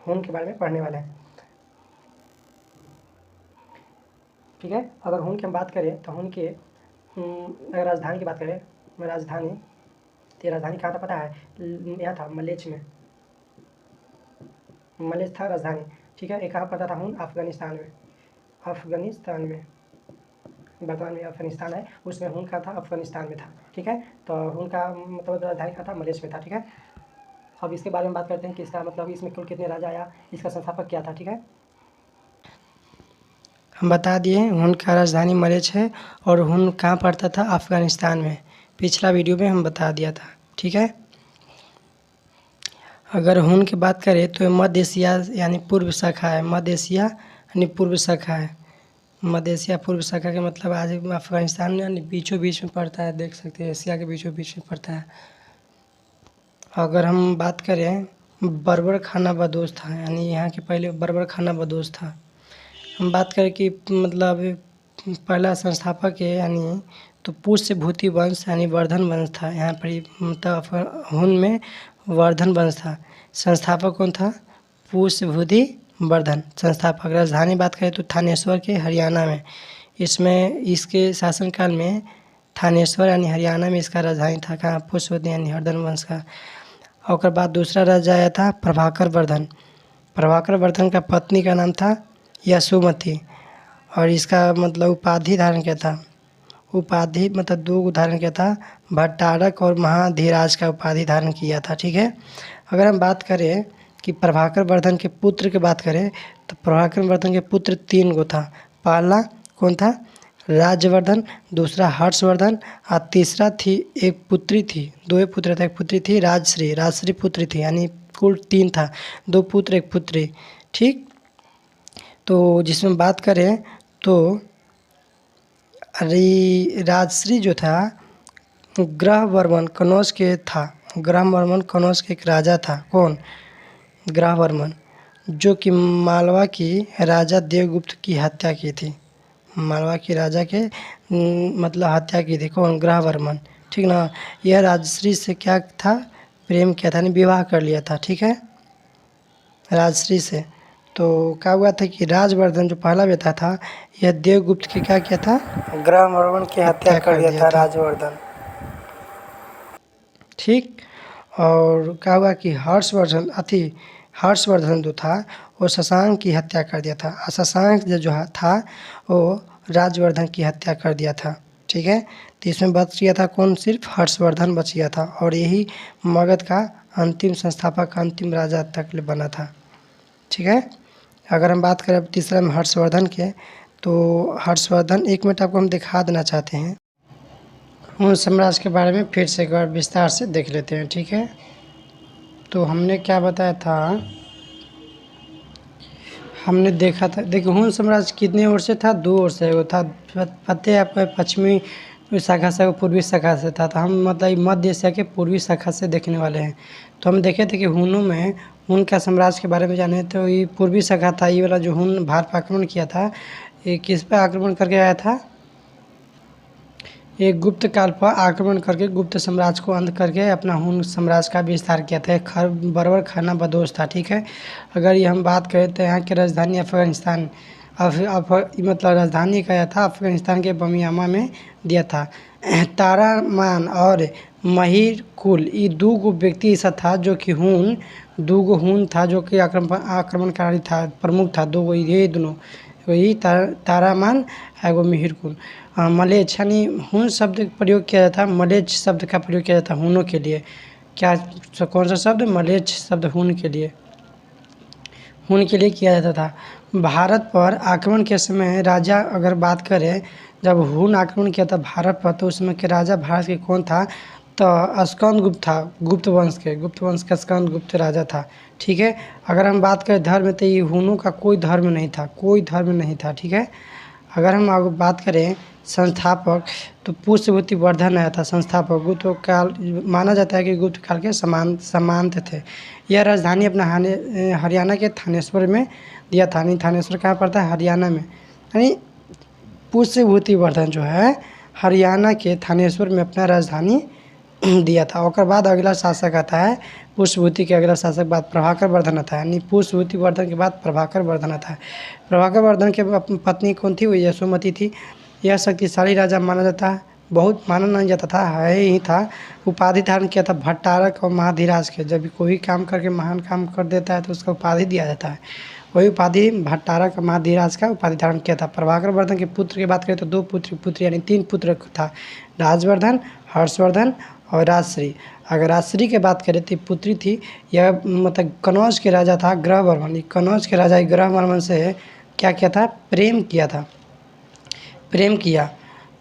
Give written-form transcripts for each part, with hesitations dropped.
हुन के बारे में पढ़ने वाले हैं। ठीक है, अगर हुन की हम बात करें तो हुन के अगर राजधानी की बात करें, राजधानी, तो ये राजधानी कहाँ था पता है? यहाँ था मलेच में, मलेच था राजधानी। ठीक है, ये कहाँ पड़ता था हुन? अफगानिस्तान में, अफगानिस्तान में, वर्तमान में अफगानिस्तान है, उसमें हुन का था, अफगानिस्तान में था। ठीक है, तो हुन का मतलब राजधानी कहाँ था? मलेच में था। ठीक है, अब इसके बारे में बात करते हैं कि इसका मतलब इसमें कुल कितने राजा आया, इसका संस्थापक क्या था। ठीक है, हम बता दिए हुन का राजधानी मलेच है और हुन कहाँ पड़ता था? अफगानिस्तान में। पिछला वीडियो में हम बता दिया था। ठीक है, अगर हुन की बात करें तो मध्य एशिया यानी पूर्व शाखा है, मध्य एशिया यानी पूर्व शाखा है। मध्य एशिया पूर्व शाखा के मतलब आज अफगानिस्तान यानी बीचों बीच में पड़ता है, देख सकते हैं एशिया के बीचों बीच में पड़ता है। अगर हम बात करें बर्बर खाना बदोश था, यानी यहाँ के पहले बर्बर खाना बदोश था। हम बात करें कि मतलब पहला संस्थापक है यानी तो पुष्यभूति वंश यानी वर्धन वंश था। यहाँ पर मतलब हुन में वर्धन वंश था। संस्थापक कौन था? पुष्यभूति वर्धन संस्थापक। राजधानी बात करें तो थानेश्वर के हरियाणा में, इसमें इसके शासनकाल में थानेश्वर यानी हरियाणा में इसका राजधानी था। कहाँ? पुष्यभूति यानी वर्धन वंश का। और बाद दूसरा राजा आया था प्रभाकर वर्धन। प्रभाकर वर्धन का पत्नी का नाम था यशोमती और इसका मतलब उपाधि धारण किया था। उपाधि मतलब दो उदाहरण क्या था? भट्टारक और महाधीराज का उपाधि धारण किया था। ठीक है, अगर हम बात करें कि प्रभाकर वर्धन के पुत्र की बात करें तो प्रभाकर वर्धन के पुत्र 3 गो था। पहला कौन था? राज्यवर्धन, दूसरा हर्षवर्धन और तीसरा थी एक पुत्री थी, 2 पुत्र था, एक पुत्री थी राजश्री, राजश्री पुत्री थी, यानी कुल 3 था, 2 पुत्र 1 पुत्री। ठीक, तो जिसमें बात करें तो राजश्री जो था ग्रहवर्मन कनौज के था। ग्रहवर्मन कनौज के एक राजा था। कौन? ग्रहवर्मन, जो कि मालवा की राजा देवगुप्त की हत्या की थी। मालवा की राजा के मतलब हत्या की थी। कौन? ग्रहवर्मन। ठीक ना, यह राजश्री से क्या था? प्रेम किया था, नहीं विवाह कर लिया था। ठीक है, राजश्री से। तो क्या हुआ था कि राजवर्धन जो पहला बेटा था यह देवगुप्त की क्या किया था? ग्रहवर्मन की हत्या कर दिया था राजवर्धन। ठीक, और क्या हुआ कि हर्षवर्धन जो था वो शशांक की हत्या कर दिया था। शशांक जो था वो राजवर्धन की हत्या कर दिया था। ठीक है, तो इसमें बच गया था कौन? सिर्फ हर्षवर्धन बच गया था और यही मगध का अंतिम संस्थापक, अंतिम राजा तक बना था। ठीक है, अगर हम बात करें तीसरा में हर्षवर्धन के, तो हर्षवर्धन 1 मिनट आपको हम दिखा देना चाहते हैं। हुन साम्राज्य के बारे में फिर से एक बार विस्तार से देख लेते हैं। ठीक है, तो हमने क्या बताया था? हमने देखा था, देखिए हुन साम्राज्य कितने ओर से था? 2 ओर से। वो था पते आपको पश्चिमी शाखा से, पूर्वी शाखा से था। तो हम मतलब मध्य एशिया के पूर्वी शाखा से देखने वाले हैं। तो हम देखे थे कि हुनों में हुन का साम्राज्य के बारे में जाने तो ये पूर्वी शाखा था। ये वाला जो हुन भारत पर आक्रमण किया था, ये किस पर आक्रमण करके आया था? एक गुप्त काल पर आक्रमण करके गुप्त साम्राज्य को अंत करके अपना हुन साम्राज्य का विस्तार किया था। बर्बर खाना बदोश था। ठीक है, अगर ये हम बात करें तो यहाँ की राजधानी अफगानिस्तान मतलब राजधानी का था अफगानिस्तान के बमियामा में दिया था। तारामान और महिर कुल ये 2 गो व्यक्ति ऐसा था जो कि हुन 2 गो हुन था जो कि आक्रमणकारी था, प्रमुख था। 2 गो ये दोनों वही तारामान है वो मिहिरकुल। मलेच्छ यानी हुन शब्द का प्रयोग किया जाता है, मलेच्छ शब्द का प्रयोग किया जाता है हुनों के लिए। क्या कौन सा शब्द? मलेच्छ शब्द हुन के लिए, हुन के लिए किया जाता था। भारत पर आक्रमण के समय राजा अगर बात करें, जब हुन आक्रमण किया था भारत पर तो उस समय के राजा भारत के कौन था? तो स्कंदगुप्त था, गुप्त वंश का स्कंदगुप्त राजा था। ठीक है, अगर हम बात करें धर्म तो ये हुनों का कोई धर्म नहीं था, कोई धर्म नहीं था। ठीक है, अगर हम आगे बात करें संस्थापक तो पुष्यभूति वर्धन आया था संस्थापक। गुप्त काल माना जाता है कि गुप्त काल के समांत थे। यह राजधानी अपना हरियाणा के थानेश्वर में दिया था। नहीं, थानेश्वर कहाँ पड़ता है? हरियाणा में। यानी पुष्यभूति वर्धन जो है हरियाणा के थानेश्वर में अपना राजधानी दिया था। और बाद अगला शासक आता है पुष्पभूति के अगला शासक बाद प्रभाकर वर्धन आता है, यानी पुष्पभूति वर्धन के बाद प्रभाकर वर्धन आता है। प्रभाकर वर्धन के पत्नी कौन थी? वो यशोमती थी। यह शक्तिशाली राजा माना जाता है, बहुत माना नहीं जाता था, है ही था। उपाधि धारण किया था भट्टारक और महाधीराज के। जब कोई काम करके महान काम कर देता है तो उसका उपाधि दिया जाता है, वही उपाधि भट्टारक और महाधीराज का उपाधि धारण किया था। प्रभाकर वर्धन के पुत्र की बात करें तो 2 पुत्र यानी 3 पुत्र था, राजवर्धन, हर्षवर्धन और राजश्री। अगर राजश्री की बात करें तो पुत्री थी, यह मतलब कनौज के राजा था ग्रहवर्मन। कनौज के राजा ग्रहवर्मन से क्या किया था? प्रेम किया,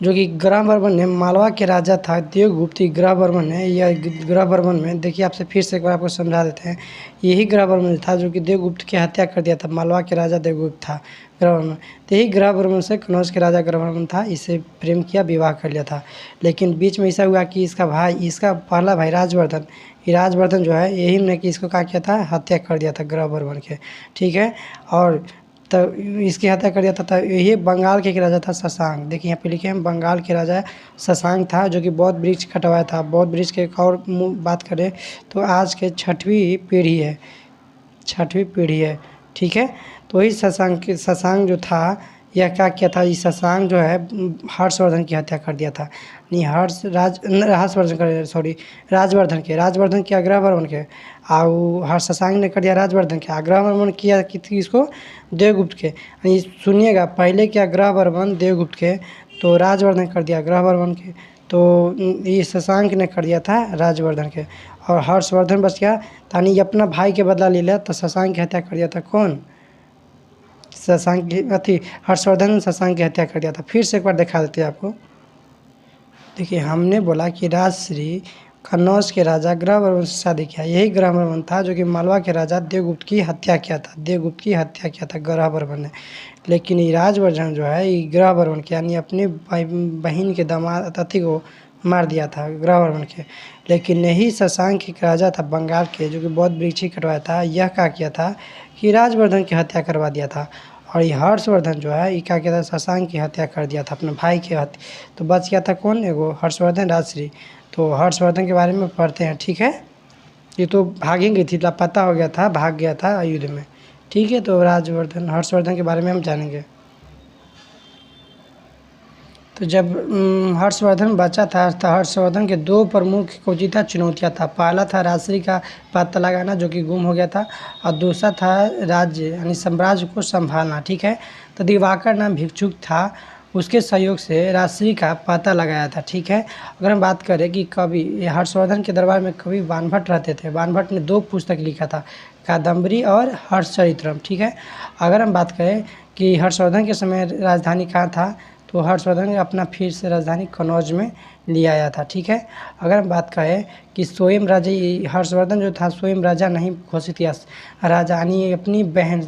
जो कि ग्रहवर्मन ने मालवा के राजा था देवगुप्त। ग्रहवर्मन ने यह ग्रहवर्मन में देखिए, आपसे फिर से एक बार आपको समझा देते हैं। यही ग्रहवर्मन था जो कि देवगुप्त की हत्या कर दिया था। मालवा के राजा देवगुप्त था ग्रहवर्मन, तो यही ग्रहवर्मन से कनौज के राजा ग्रहवर्मन था, इससे प्रेम किया, विवाह कर लिया था। लेकिन बीच में ऐसा हुआ कि इसका पहला भाई राजवर्धन जो है, यही ने कि इसको क्या किया था? हत्या कर दिया था ग्रहवर्मन के, ठीक है। और तो इसकी हत्या कर दिया था। यही बंगाल के एक राजा था शशांक। देखिए यहाँ पे लिखे हैं बंगाल के राजा शशांक था, जो कि बौद्ध वृक्ष कटवाया था। बौद्ध वृक्ष के एक और बात करें तो आज के 6वीं पीढ़ी है, ठीक है। तो वही शशांक जो था, यह क्या किया था? इस शशांक जो है हर्षवर्धन की हत्या कर दिया था। नहीं, राजवर्धन के ग्रहवर्मन के, और शशांक ने कर दिया राजवर्धन के। ग्रहवर्मन किया कि इसको देवगुप्त के। यानी सुनिएगा, पहले क्या ग्रहवर्मन देवगुप्त के, तो राजवर्धन कर दिया ग्रहवर्मन के, तो ये शशांक ने कर दिया था राजवर्धन के। और हर्षवर्धन बच गया, यानी अपना भाई के बदला ले लिया, तो शशांक की हत्या कर दिया था। कौन? हर्षवर्धन शशांक की हत्या कर दिया था। फिर से एक बार दिखा देते हैं आपको। देखिए, हमने बोला कि राजश्री कन्नौज के राजा ग्रहवर्मन से शादी किया। यही ग्रहवर्मन था जो कि मालवा के राजा देवगुप्त की हत्या किया था ग्रहवर्मन ने। लेकिन ये राजवर्धन जो है, ये ग्रहवर्मन के यानी अपने बहन के दामाद अति को मार दिया था ग्रहवर्मन के। लेकिन यही शशांक एक राजा था बंगाल के, जो कि बौद्ध वृक्ष कटवाया था। यह क्या किया था कि राजवर्धन की हत्या करवा दिया था। और ये हर्षवर्धन जो है, ये क्या किया था? शशांक की हत्या कर दिया था, अपने भाई की हत्या। तो बच गया था कौन? एगो हर्षवर्धन, राजश्री। तो हर्षवर्धन के बारे में पढ़ते हैं, ठीक है। ये तो भागेंगे थी, लापता हो गया था, भाग गया था युद्ध में, ठीक है। तो हर्षवर्धन के बारे में हम जानेंगे। तो जब हर्षवर्धन बचा था, तो हर्षवर्धन के 2 प्रमुख खोजीता चुनौतियाँ था। पहला था राजश्री का पता लगाना, जो कि गुम हो गया था, और दूसरा था राज्य यानी साम्राज्य को संभालना, ठीक है। तो दिवाकर नाम भिक्षुक था, उसके सहयोग से राजश्री का पता लगाया था, ठीक है। अगर हम बात करें कि कवि हर्षवर्धन के दरबार में कवि बाणभट्ट रहते थे। बाणभट्ट ने 2 पुस्तक लिखा था, कादम्बरी और हर्षचरित्रम, ठीक है। अगर हम बात करें कि हर्षवर्धन के समय राजधानी कहाँ था, तो हर्षवर्धन ने अपना फिर से राजधानी कनौज में ले आया था, ठीक है। अगर हम बात करें कि स्वयं राजा हर्षवर्धन जो था, स्वयं राजा नहीं घोषित किया, राजा यानी अपनी बहन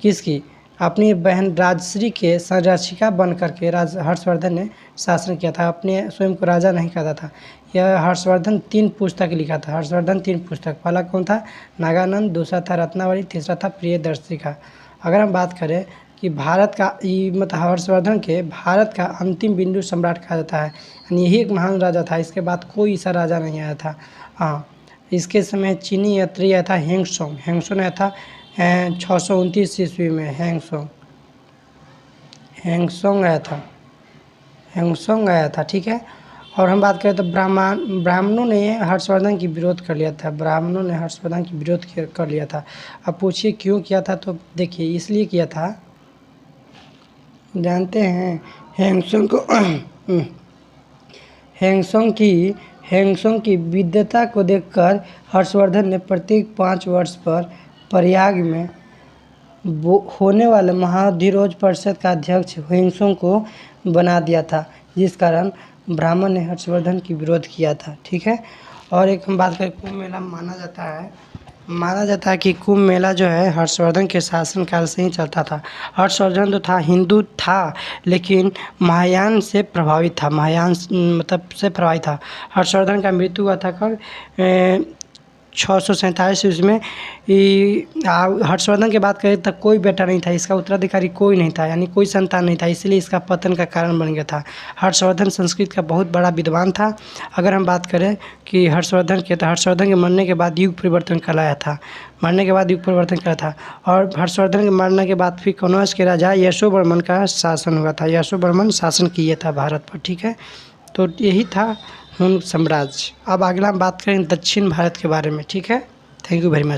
किसकी? अपनी बहन राजश्री के संरक्षिका बन करके हर्षवर्धन ने शासन किया था, अपने स्वयं को राजा नहीं कहता था। यह हर्षवर्धन 3 पुस्तक लिखा था। हर्षवर्धन 3 पुस्तक, पहला कौन था? नागानंद, दूसरा था रत्नावली, तीसरा था प्रियदर्शिका। अगर हम बात करें कि भारत का मतलब हर्षवर्धन के भारत का अंतिम बिंदु सम्राट कहा जाता है, यानी यही एक महान राजा था। इसके बाद कोई ऐसा राजा नहीं आया था। हाँ, इसके समय चीनी यात्री आया था हेंगसोंग आया था 629 ईस्वी में। हेंगसोंग आया था, ठीक है। और हम बात करें तो ब्राह्मणों ने हर्षवर्धन की विरोध कर लिया था। अब पूछिए क्यों किया था? तो देखिए, इसलिए किया था, जानते हैं हेंगसोंग की विद्वता को देखकर हर्षवर्धन ने प्रत्येक 5 वर्ष पर प्रयाग में होने वाले महाधिरोज परिषद का अध्यक्ष हेंगसोंग को बना दिया था, जिस कारण ब्राह्मण ने हर्षवर्धन की विरोध किया था, ठीक है। और एक हम बात करें, कुंभ मेला माना जाता है कि कुंभ मेला जो है हर्षवर्धन के शासनकाल से ही चलता था। हर्षवर्धन तो था हिंदू था, लेकिन महायान से प्रभावित था। हर्षवर्धन का मृत्यु हुआ था कब? 647 ईस्वी में हर्षवर्धन की बात करें तो कोई बेटा नहीं था, इसका उत्तराधिकारी कोई नहीं था, यानी कोई संतान नहीं था, इसलिए इसका पतन का कारण बन गया था। हर्षवर्धन संस्कृत का बहुत बड़ा विद्वान था। अगर हम बात करें कि हर्षवर्धन के मरने के बाद युग परिवर्तन कहलाया था, और हर्षवर्धन के मरने के बाद फिर कनौज के राजा यशोवर्मन का शासन हुआ था। यशोवर्मन शासन किए था भारत पर। ठीक है, तो यही था हुन साम्राज्य। अब अगला हम बात करें दक्षिण भारत के बारे में। ठीक है, थैंक यू वेरी मच।